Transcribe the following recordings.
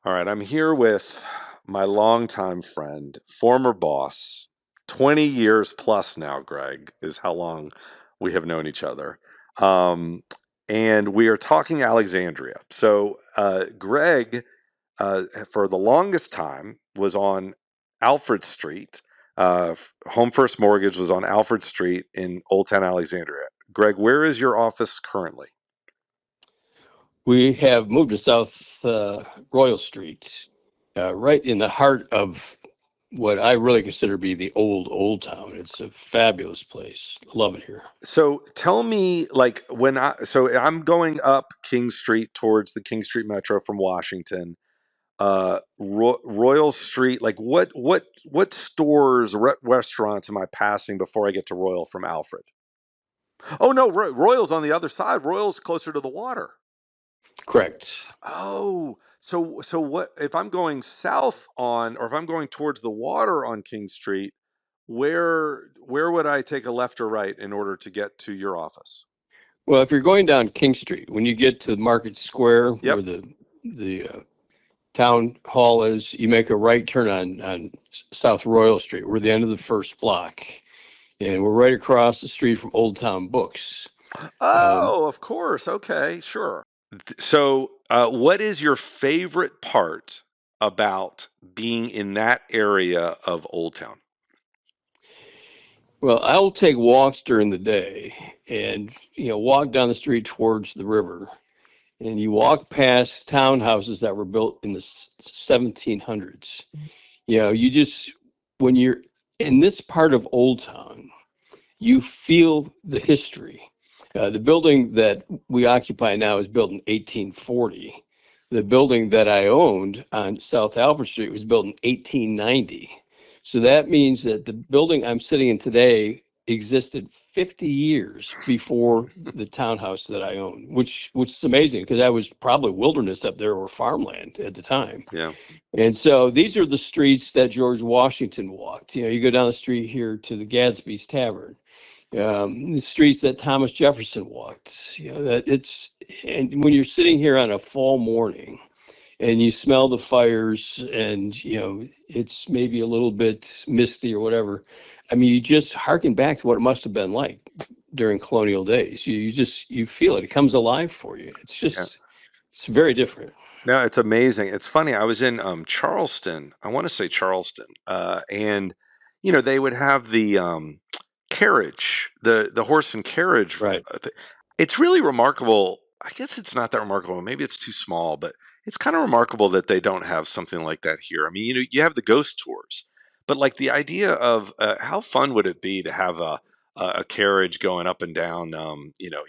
All right, I'm here with my longtime friend, former boss, 20 years plus now, Greg, is how long we have known each other. Um, and we are talking Alexandria. Greg, for the longest time, was on Alfred Street. Home First Mortgage was on Alfred Street in Old Town Alexandria. Greg, where is your office currently? We have moved to South Royal Street, right in the heart of what I really consider to be the old town. It's a fabulous place. Love it here. So tell me, like I'm going up King Street towards the King Street Metro from Washington, Royal Street. Like what stores, restaurants am I passing before I get to Royal from Alfred? Oh no, Royal's on the other side. Royal's closer to the water. Correct. Oh, so what if I'm going south on, or if I'm going towards the water on King Street? Where would I take a left or right in order to get to your office? Well, if you're going down King Street, when you get to Market Square, Yep. where the town hall is, you make a right turn on South Royal Street. We're the end of the first block, and we're right across the street from Old Town Books. Um, Oh, of course. Okay, sure. What is your favorite part about being in that area of Old Town? Well, I'll take walks during the day and, walk down the street towards the river. And you walk past townhouses that were built in the 1700s. When you're in this part of Old Town, you feel the history. The building that we occupy now is built in 1840. The building that I owned on South Alfred Street was built in 1890. So that means that the building I'm sitting in today existed 50 years before the townhouse that I own, which is amazing because I was probably wilderness up there or farmland at the time. Yeah. And so these are the streets that George Washington walked. You go down the street here to the Gadsby's Tavern, the streets that Thomas Jefferson walked. And when you're sitting here on a fall morning and you smell the fires and, it's maybe a little bit misty or whatever. I mean, you just harken back to what it must have been like during colonial days. You feel it. It comes alive for you. Yeah. It's very different. No, it's amazing. It's funny. I was in Charleston. I want to say Charleston, and they would have the carriage, the horse and carriage. Right. It's really remarkable. I guess it's not that remarkable. Maybe it's too small, but it's kind of remarkable that they don't have something like that here. I mean, you have the ghost tours, but like the idea of how fun would it be to have a carriage going up and down,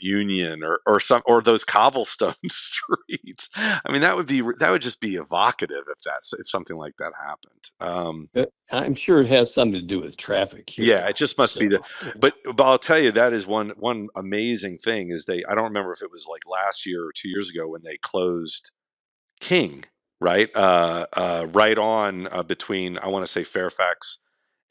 Union or those cobblestone streets. I mean, that would just be evocative if something like that happened. I'm sure it has something to do with traffic Yeah, here. it just must be So, yeah. but I'll tell you that is one amazing thing is I don't remember if it was like last year or 2 years ago when they closed King, right? Right on between I want to say Fairfax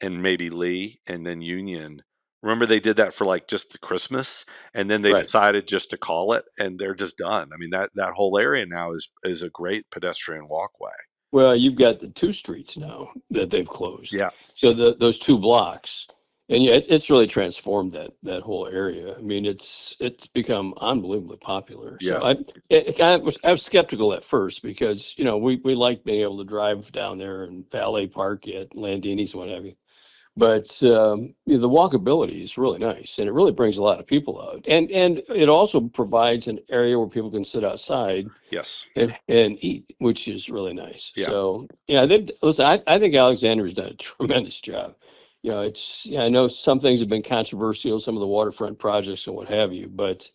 and maybe Lee and then Union. Remember they did that for like just the Christmas and then they Right. decided just to call it and they're just done. I mean that whole area now is a great pedestrian walkway. Well, you've got the two streets now that they've closed. Yeah. So those two blocks, and yeah, it's really transformed that whole area. I mean, it's become unbelievably popular. So Yeah. I was skeptical at first because we like being able to drive down there and valet park at Landini's and what have you. But the walkability is really nice, and it really brings a lot of people out. And it also provides an area where people can sit outside Yes. and eat, which is really nice. Yeah. So yeah, listen. I think Alexandria's done a tremendous job. I know some things have been controversial, some of the waterfront projects and what have you, but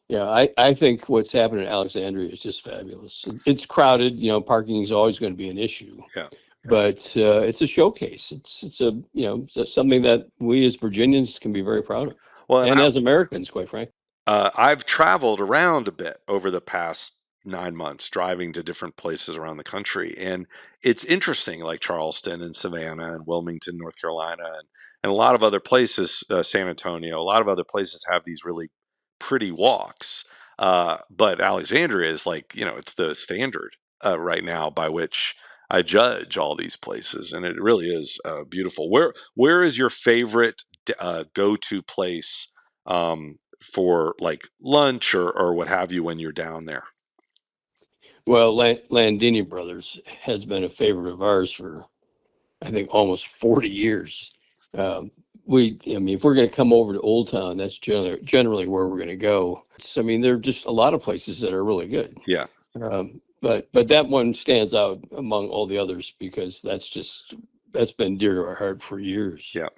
yeah, I think what's happened in Alexandria is just fabulous. It's crowded. Parking is always going to be an issue, Yeah. but it's a showcase. It's something that we as Virginians can be very proud of, Well, and and as Americans, quite frankly. I've traveled around a bit over the past 9 months, driving to different places around the country, and it's interesting, like Charleston and Savannah and Wilmington, North Carolina, and a lot of other places, San Antonio. A lot of other places have these really pretty walks, but Alexandria is like it's the standard. right now by which I judge all these places, and it really is beautiful. Where is your favorite go to place for like lunch or what have you when you're down there? Well, Landini Brothers has been a favorite of ours for, I think, almost 40 years. Um, I mean, if we're going to come over to Old Town, that's generally where we're going to go. I mean, there are just a lot of places that are really good. Yeah, But that one stands out among all the others because that's been dear to our heart for years. yeah.